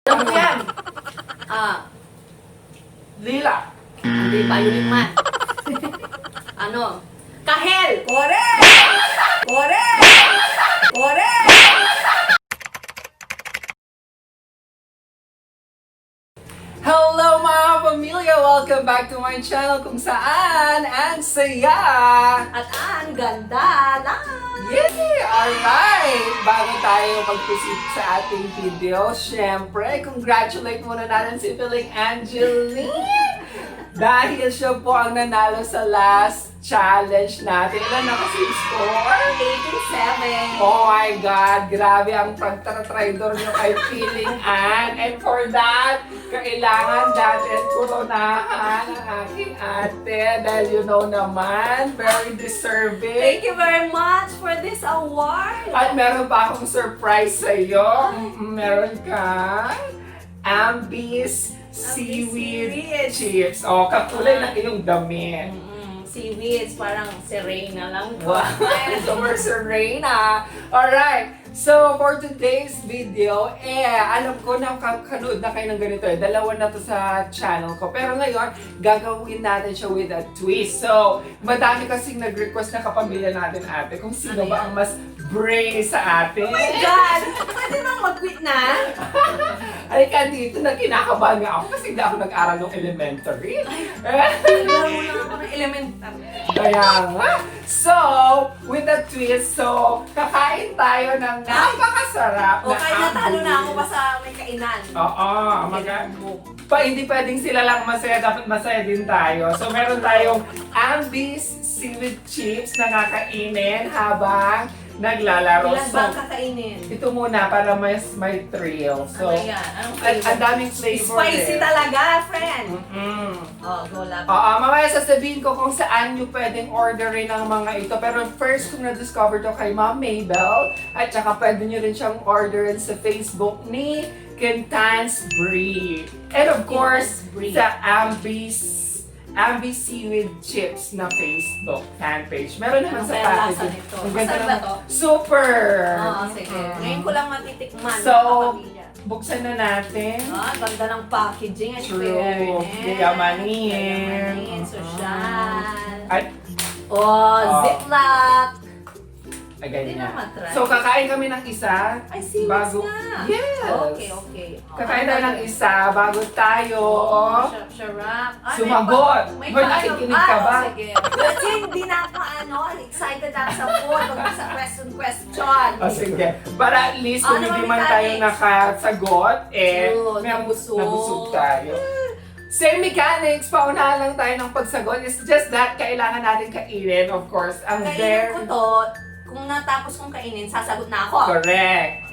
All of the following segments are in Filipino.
Alam mo yan. Lila. Hindi pa yun man. Ano? Kahel! Correct! Correct! Correct! Hello mga pamilya! Welcome back to my channel kung saan ang saya! At ang ganda lang! Yay! Alright! Bago tayo mag-proceed sa ating video, syempre, congratulate muna natin si Piling Angeline! Dahil siya po ang nanalo sa last challenge natin. Ilan na kasi yung score? 87. Oh my God! Grabe ang pagtatraidor niyo kay Piling Ann. And for that, kailangan natin kuronahan ang aking ate. Dahil you know naman, very deserving. Thank you very much for this award! At meron pa akong surprise sa'yo. Meron kang Ambi's Seaweed Chips. Oh, kakulay ng iyong damit. Seaweeds, parang Serena lang. Wow! Super Serena! Alright, so for today's video, alam ko na kanood na kayo ng ganito eh. Dalawa na to sa channel ko. Pero ngayon, gagawin natin siya with a twist. So, madami kasing nag-request na kapamilya natin ate kung sino ba ang mas brainy sa atin. Oh my God! Pwede bang mag-quit na? Halika dito na kinakabahan nga ako kasi hindi ako nag-aral ng elementary. Alam mo na ako ng elementary. Kaya nga. So, with a twist, so, kakain tayo ng napakasarap O kahit natalo na ako pa sa may kainan. Oo, hindi pwedeng sila lang masaya, dapat masaya din tayo. So, meron tayong Ambi's Seaweed Chips na kakainin habang naglalaro. Ilan ba ang kakainin? Ito muna para may thrill. So, Ano yan? Anong ang flavor? daming flavor Spicy talaga, friend! Mm-mm. Oh, go lab. Oo, mamaya sasabihin ko kung saan nyo pwedeng orderin ang mga ito. Pero first, kung na-discover to kay Ma'am Mabel, at saka pwede nyo rin siyang orderin sa Facebook ni Quintans Brie. And of course, Quintans Brie. sa Ambi's Seaweed Chips na Facebook fan page. Meron naman Anong sa kaya lasa packaging. nito? Ang ganda Masarap ba naman. to? Super! Oo, sige. Ngayon ko lang matitikman. So, mga kapamilya. buksan na natin. Ganda ng packaging at True. fairness. Yayamanin. Yayamanin, social. At, Oh, ziplock. ay, Hindi ganyan. na matry. So, kakain kami ng isa. Ay, seaweeds Bago- na. Yes. Okay. Kakain tayo ng isa bago tayo Sarap. sumagot. May Hoy, paano? nakikinig ka ba? Sige. Kasi hindi na ako excited ako sa food. Huwag sa question. O sige. Para at least kung Ano hindi ba man mechanics? tayo nakasagot, True, may nabusog. nabusog tayo. Same mechanics, paunahan lang tayo ng pagsagot. It's just that kailangan natin kainin, of course. Ang Kainin ko to. Kung natapos kong kainin, sasagot na ako. correct.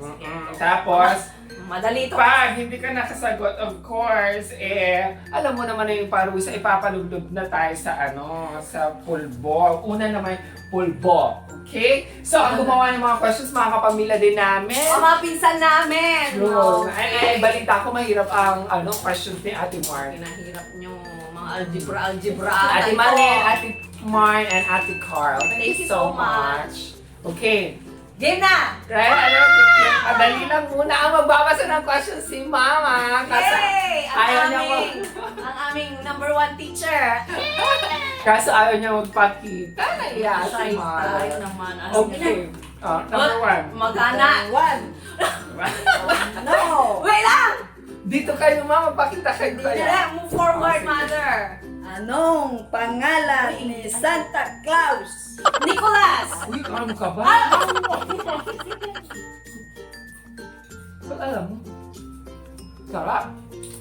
Tapos, Madali ito. pag hindi ka nakasagot, of course, alam mo naman na yung parusa, ipapalublob na tayo sa sa pulbo. Una naman, pulbo. Okay? So, ang gumawa ng mga questions, mga kapamilya din namin. O mga pinsan namin. True. Okay. Balita ko mahirap ang questions ni Ate Mar. Pinahirap nyo mga algebra. Ate Maren, Ate Mar, and Ate Carl. Thank you so much. Okay. Game na! Right? Madali lang muna ang magbabasa ng questions si Mama. Kasi Yay! ayaw niya Ang aming number one teacher. Kaso ayaw niya magpakita. Naiya si Tayo Mar. naman. Okay. Number one. Magana. One. No. Wait lang! Dito kayo, Mama. Pakita kayo. Hindi na lang. Move forward, mother. Anong pangalan ni Santa Claus? Nicholas! Uy, ano ka ba? Ba't alam mo? Sarap.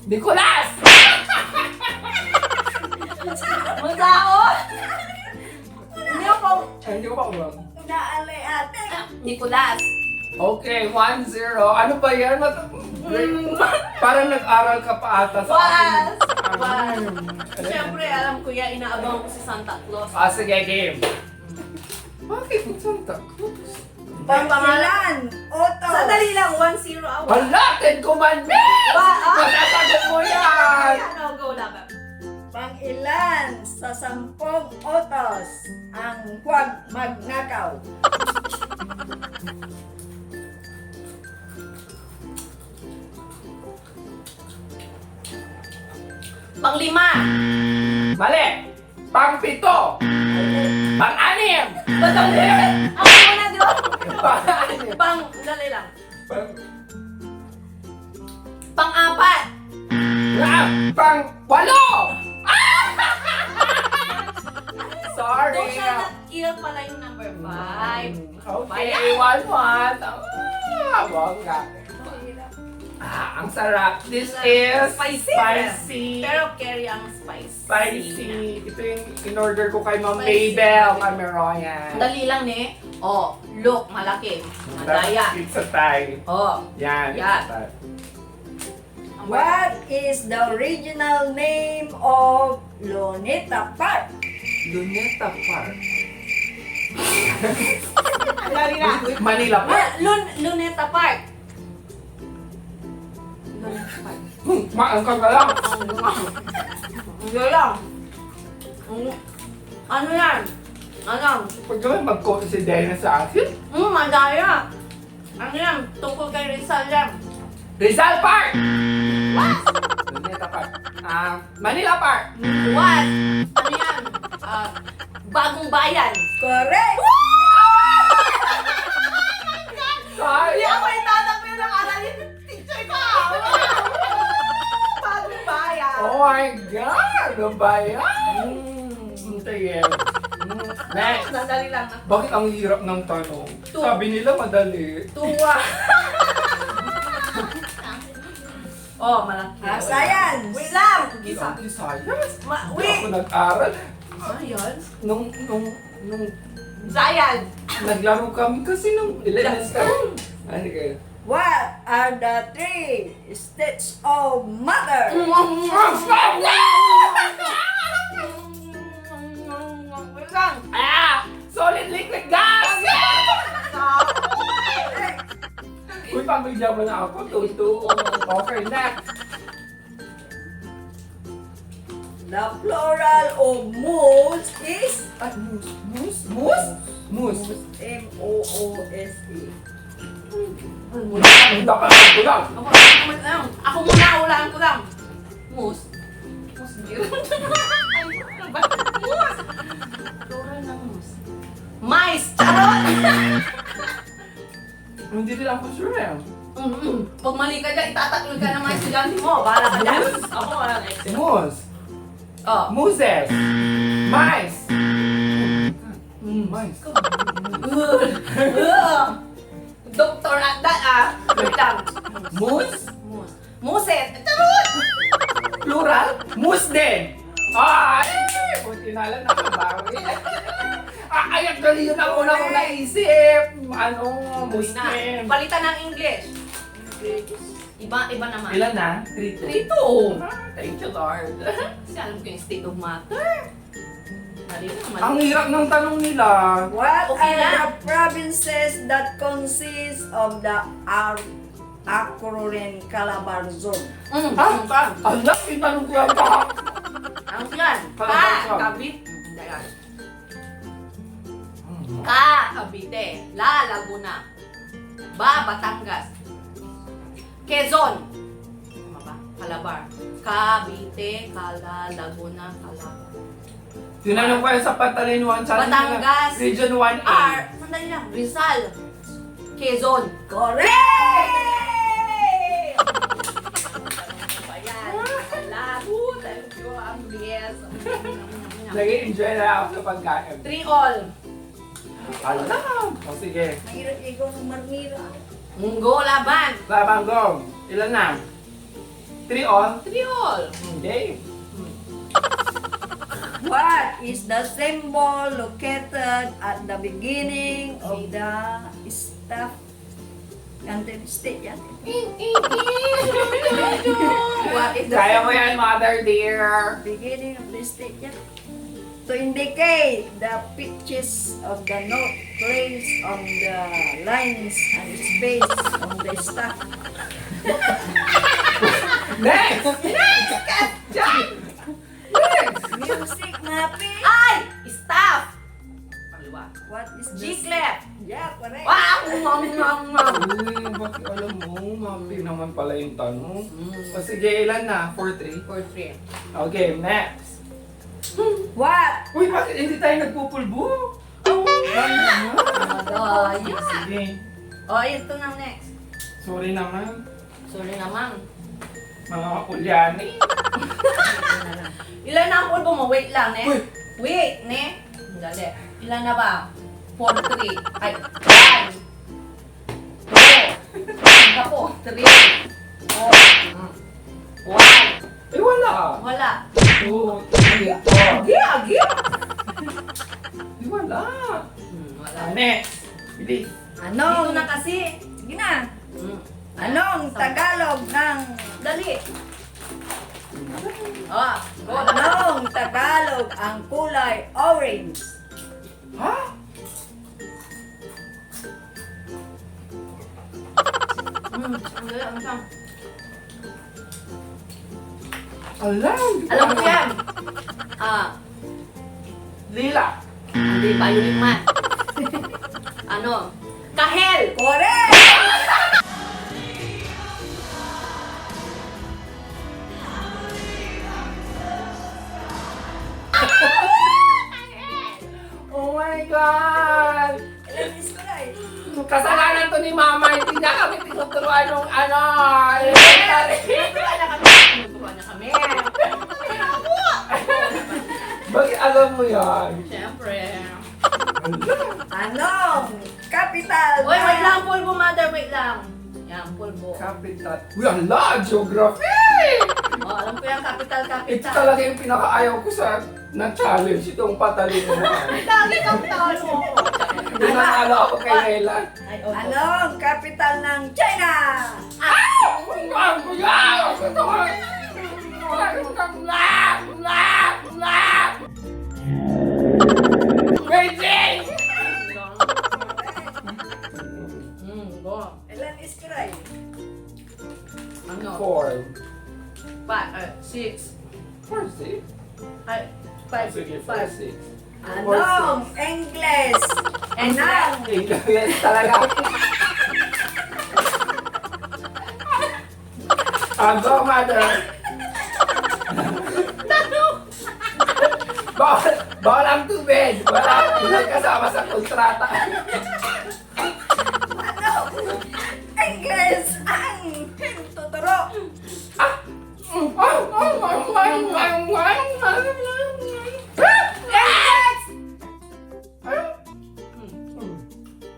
Nicolas! Magdaon! Hindi ako. Hindi ko pa alam. Naali ate. Nicholas. Okay, 1-0. Ano ba yan? Parang nag-aral ka pa ata sa akin. Was. Siyempre, alam ko yan, inaabang ko si Santa Claus. Sige, game. Bakit mo Santa Cruz? Pangilan. Otos. Sandali lang, 1-0 ako. Hala, 10 commandments! Masasagot mo yan! Ano, go laban. Pangilan sa 10 otos ang huwag magnakaw. Pang-5. Mali. Pang-7. Pang-6. Madali! Ako muna, di ba? Pang-6. Dali lang. Pang- Pang-4. Pang-8. Sorry. Doon siya nag-kill pala yung number 5. Okay, 1-1. Bongga. Ang sarap. This is Spicy. Pero carry ang spicy. Spicy. Ito yung in-order ko kay Ma'am Spicy. Maybell Cameroyan. Dali lang ni. Oh, look, malaki. Madaya. Pizza Thai. Oh, Yan. Yan. Pizza Thai. What is the original name of Luneta Park? Luneta Park. dali na. Manila Park. Luneta Park. Luneta Park. Maangkang ka lang. Hindi lang. Ano yan? Ano? Pag kami mag-consider sa akin. Madaya. Ano yan? Tungkol kay Rizal yan. Rizal Park! What? Luneta Park. Manila Park. What? Ano yan? Bagong bayan. Correct! Sorry. Hindi ako itatanggol ng aralin ng teacher ko. Bagong bayan. Oh my God! Ano ba yan? Hintayin. Next. Sandali lang. Bakit ang hirap ng tanong? Two. Sabi nila madali. Tuwa. Oh, malaki. Science! Wait lang. Hindi Isa. ako science. Hindi Wait. ako nag-aral. Science? Nung Science. naglaro kami kasi nung elementary. Ano kayo? What are the 3 states of matter? Wait lang. Solid liquid gas! Uy, pamilya mo na ako, tutu. Okay, next. The plural of moose is Moose? Moose? Moose. M-O-O-S-E. Hindi ka lang ko lang. Ako muna, ulaan ko lang. Moose. Moose beer. Ano ba? Moose. Plural ng moose. Mice. Charot! Hindi rin ako sure eh. Pag mali ka dyan, itataklol ka ng mga estudyante mo. Bahala ka dyan. Ako wala na exam. Moose. Oh. Mooses. Mice. Mice. Doktor at that Wait lang. Moose? Moose. Muset. Charot! Plural? Moose din. Ay! Buti na lang nakabawi. Ay, actually yun ang unang ko naisip. Ano? Moose Na. din. Palitan ng English. Iba naman. Ilan na? 3-2. 3-2. Thank you, Lord. Kasi alam ko yung state of matter. Mali naman. Ang hirap ng tanong nila. What Okay are lang. the provinces that consist of the Akuren Calabar Zone? Ha? Alam, itanong ko lang pa. Ang yan. Calabarzon. Cavite. Dayan. Cavite. La, Laguna. Ba, Batangas. Quezon. Tama ba? Calabar. Cavite, Laguna, Calabar. Tinanong ko yan sa Pantalinuan Challenge. Batangas. Region 1A. R. Sandali lang. Rizal. Quezon. Correct! Ayan. Labo. Thank you. Ang bilis. Nag-enjoy na ako sa pagkain. 3-all. Alam. O sige. Mahirap ikaw ng marmira. Munggo laban. Labang go. Ilan na? 3 on? 3-all. Okay. What is the symbol located at the beginning of the staff? Country state yan. What is the Kaya mo yan, mother dear. Beginning of the state yan. To indicate the pitches of the note placed on the lines and space on the staff. Next! Music mapping. Ay! Staff! Pangaliwa. What is the G-clef. Yeah, correct. Wow! Bakit alam mo? Mami naman pala yung tanong. Mm. O sige, ilan na? 4-3? 4-3. Okay, next. What? Uy, bakit hindi tayo nagpupulbo? Yes. Sige. Oh, ito na next. Sorry naman. Sorry naman. Mga kulyani. Ilan na ang pulbo mo? Wait lang, ne? Uy! Wait, ne? Dali. Ilan na ba? 4-3. Ay, 1. 2. Ako. 3. 4. 1. Eh, wala. Wala. 2, 3, 4. Agi, agi. Eh, wala. Wala. Next. Bilis. Dito Anong, na kasi. sige na. Mm. Anong Tagalog ng, Dali. Ah, go. anong Tagalog ang kulay orange? Ha? Ang dali, ang siyang. Alam ko yan. Lila. Hindi pa yun man. Ano? Kahel! Correct! Oh my God! Ilan is correct? Kasalanan to ni Mama. Hindi na kami tinuturuan ng ano. Elementary. Turuan na kami. Turuan na kami. Bakit alam mo yan? Siyempre. Anong capital Uy, wait ng- lang, pulbo, mother. Wait lang. Yan, pulbo. Capital. Uy, ala! Geography! Oh, alam ko yan, capital, Ito capital. talaga yung pinakaayaw ko sa na-challenge. Itong patalino mo. Lagi kang talo. Nanalo ako kay Lela. Ay, oh, Anong capital ng China? Ang kuya! Ito ka! Beijing! Go. Ilan is correct? Ano? 4. 6. 4, 6? Ay, 5. Sige, 4, 5. 6. Anong English? English? English talaga. Go, mother. Bawal ang tubig. Wala kasama sa kontrata. Anong English ang hintuturo?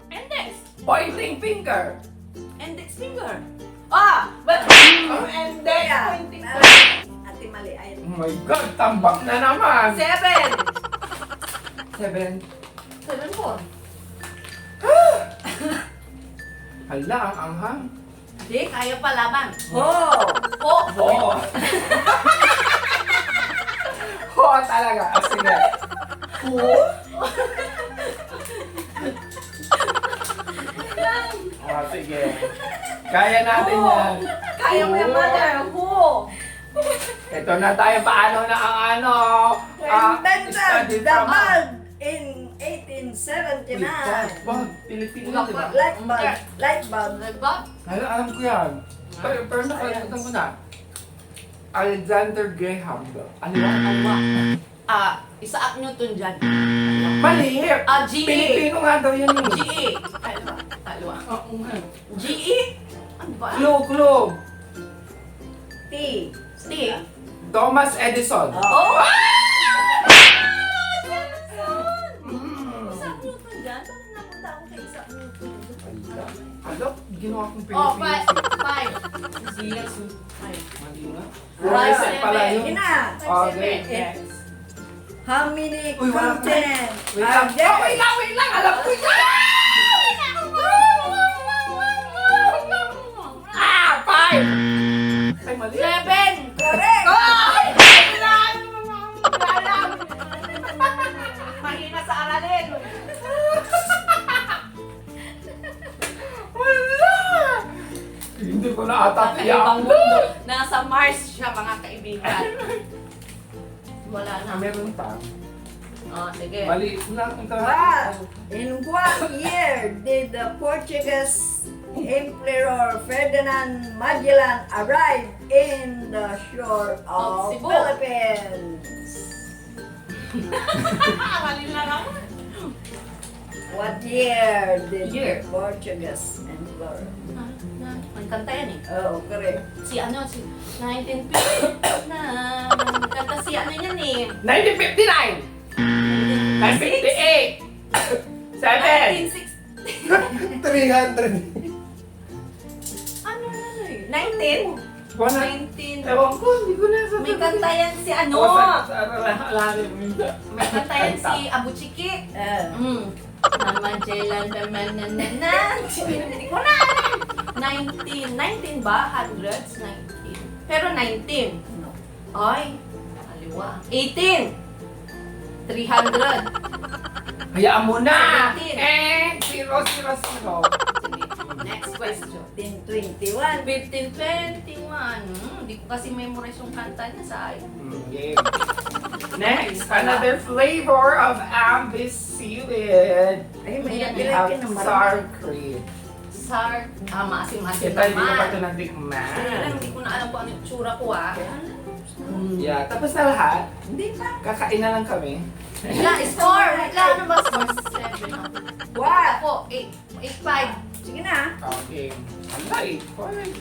Index. Pointing finger. Index finger. Ah! But, index Kaya, pointing ate mali. Ay, Oh my God, tambak na naman. 7. 7. 7-4. Hala, ang anghang. Hindi, kaya pa laban. oh! Oh! Ho talaga. Sige. Sige. Kaya natin yan. Kaya mo yung mother. Who? Ito na tayo. Paano na ang ano? Invented study the from- bulb in Wait, 1879. Bag. Pilipino yun, di ba? Light bulb. Light bulb. Diba? Alam ko yan. Pero nakalimutan ko na. Alexander Graham Bell. Ano ba? Alwa. Isaac Newton dyan. Mali! GE. Pilipino nga daw yan eh. GE. Alwa. Alwa. Oo nga. GE? Ano ba? Clue. T. Steve. Thomas Edison. Oh! Mm. Isaac Newton dyan? Bakit napunta ako kay Isaac Newton? Ano? Ginawa kong Oh, Pilipino. 5. Yes. 5. Mali nga. Right, Reset pala yun. Sige na. Okay. Yes. How many Uy, wala ka. continents Wait are lang. there? Wait lang. Alam ko yan! 5! Ay, mali. 7. Correct! Ay! Mahina sa aralin. Wala! Hindi ko na ata Sa ibang tiyak. mundo. Nasa Mars siya, mga kaibigan. Wala na. Meron pa. Oh, sige. Mali lang. What? In what year did the Portuguese Emperor Ferdinand Magellan arrive in the shore Of of Cebu. Philippines? Mali lang ako. What year did Year. the Portuguese Emperor? Ang kanta yan eh. Oh, correct. Si 1950 na. Kanta si ano yan eh. 1959! 1958! 7! 1960. 300. Ano na eh? 19? 19. Ewan ko, hindi ko na sasabihin. May kanta yan si ano. Alalim mo yun. May kanta yan si Abu Chiki. Namanjelan naman na. Hindi ko na alam. 19 ba? Hundreds? 19. Pero 19. No. Ay, kaliwa. 18. 300. Hayaan mo na! 17. Zero. Next question. 1521. 1521. Hindi ko kasi memorize yung kanta niya sa akin. Okay. Next, another flavor of ambiscuit. Ay, may Ayan, We napilay have ka ng sour marami. cream. Maasim-asim Kita hindi ko pa ito naman. natikman. Kaya lang, hindi ko na alam kung ano yung tsura ko ah. Yeah, tapos na lahat. Hindi pa. Kakain na lang kami. Wala, score! Wala, ano ba? Score 7 ako. What? Ako, 8-5. Sige na. Okay. Alright.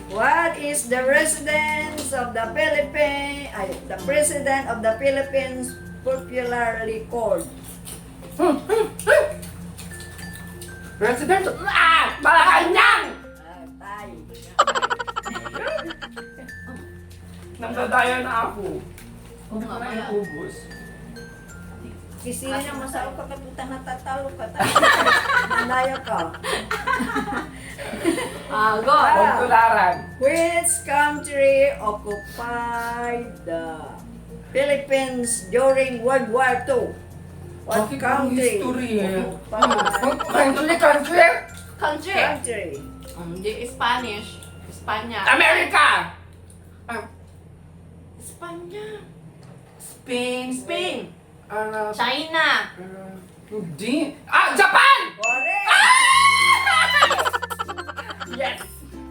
What is the residence of the Philippines? The president of the Philippines popularly called? President! Malacanang! Tayo. Nagdadaya na ako. Oo Hindi nga, ko na kaya. iubos. Sisili na masarap ka kaputa natatalo ka tayo. Nandaya ka. Go! Pagtularan. Which country occupied the Philippines during World War II? What Bakit ang country history eh? occupied? Country? Country! Country. Hindi, Spanish. Espanya. America! Espanya. Spain. Spain. Arab. China. Hindi. Japan! Correct. Yes!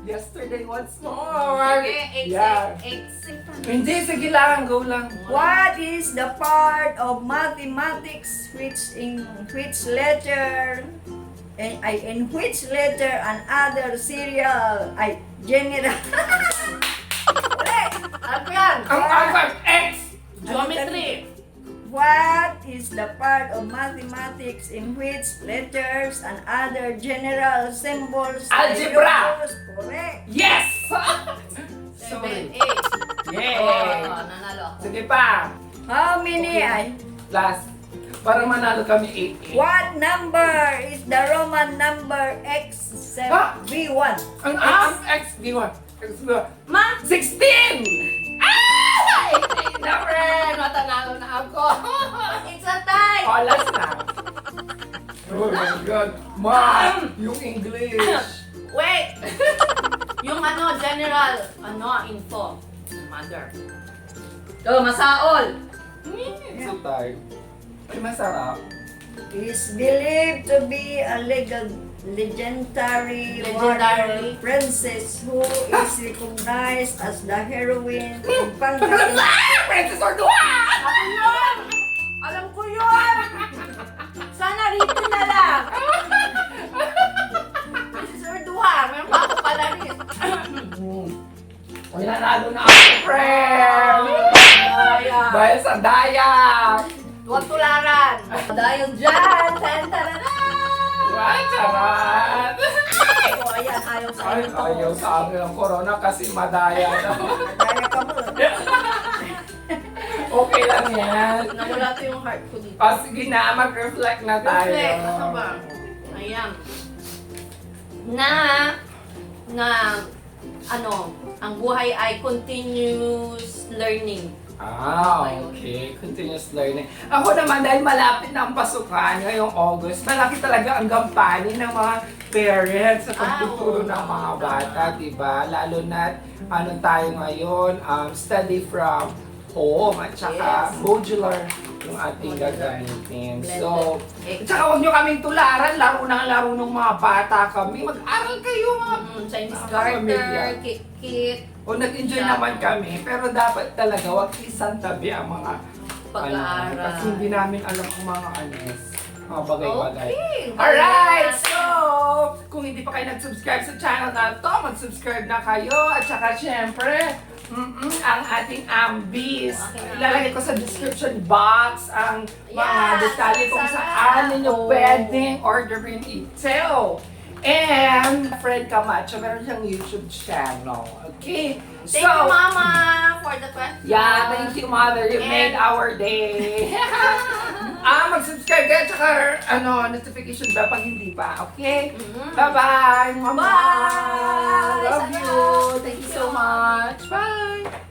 Yesterday once more. Okay, 8-6. Yeah. 8-6. Hindi, sige lang. Go lang. What is the part of mathematics in which letter and other serial general? Correct. Alam ko yan. Ang alphabet X! Geometry. What is the part of mathematics in which letters and other general symbols are Algebra. used? Correct. Yes! 7, 8. Yay! Nanalo ako. Sige pa. How many Last. Para manalo kami 8-8. What number is the Roman number V1? Ang X, B1. X, B1. Ma! 16! 8-8 na, friend! Matanalo na ako! It's a tie! Oh, last na. Oh my God. Ma'am! Yung English. Wait! Yung general, info. Mother. Masaol. It's a tie. Ay, masarap. Is believed to be a legendary warrior princess who is recognized as the heroine of Pangasinan. Princess Ordua! Ako yun! Alam ko yun! Sana rito na lang! Mrs. Ordua, meron pa ako pala rin. Ay, nanalo na ako, friend! Daya! Dahil sa daya! Huwag tularan! Dahil dyan! Tan-tararan! Ay, charot! O, ayan, ayaw sa Ay, inyo. ayaw sa akin ang corona kasi madaya na. Kaya ka mo. Okay lang yan. Nawala to yung heart ko dito. Sige na, mag-reflect na tayo. Reflect, ano ba? Ayan. Ang buhay ay continuous learning. Okay. Continuous learning. Ako naman, dahil malapit na ang pasukan ngayong August, malaki talaga ang gampanin ng mga parents sa pagtuturo ng mga bata, diba? Lalo na, tayo ngayon, study from home at saka Yes. modular yung ating Blender. gagamitin. Blender. So, at saka huwag nyo kaming tularan, laro ng mga bata kami. Mag-aral kayo mga Chinese mga pamilya. garter, kit, O nag-enjoy Siya. naman kami, pero dapat talaga wag isang tabi ang mga pag-aaral. kasi hindi namin alam ang mga mga bagay-bagay. Okay. Alright, so kung hindi pa kayo nag-subscribe sa channel na to, mag-subscribe na kayo. At saka syempre, ang ating Ambis. Okay. Ilalagay ko sa description box ang mga Yeah, detalye kung sana. saan ninyo Oh. pwedeng orderin ito. And Fred Camacho, meron siyang YouTube channel. Okay? Thank you, Mama, for the question. Yeah, thank you, Mother. You And- made our day. Mag-subscribe kayo at saka, notification bell pag hindi pa. Okay? Bye-bye, Mama. Bye! Love Sana. you. Thank you so much. Bye.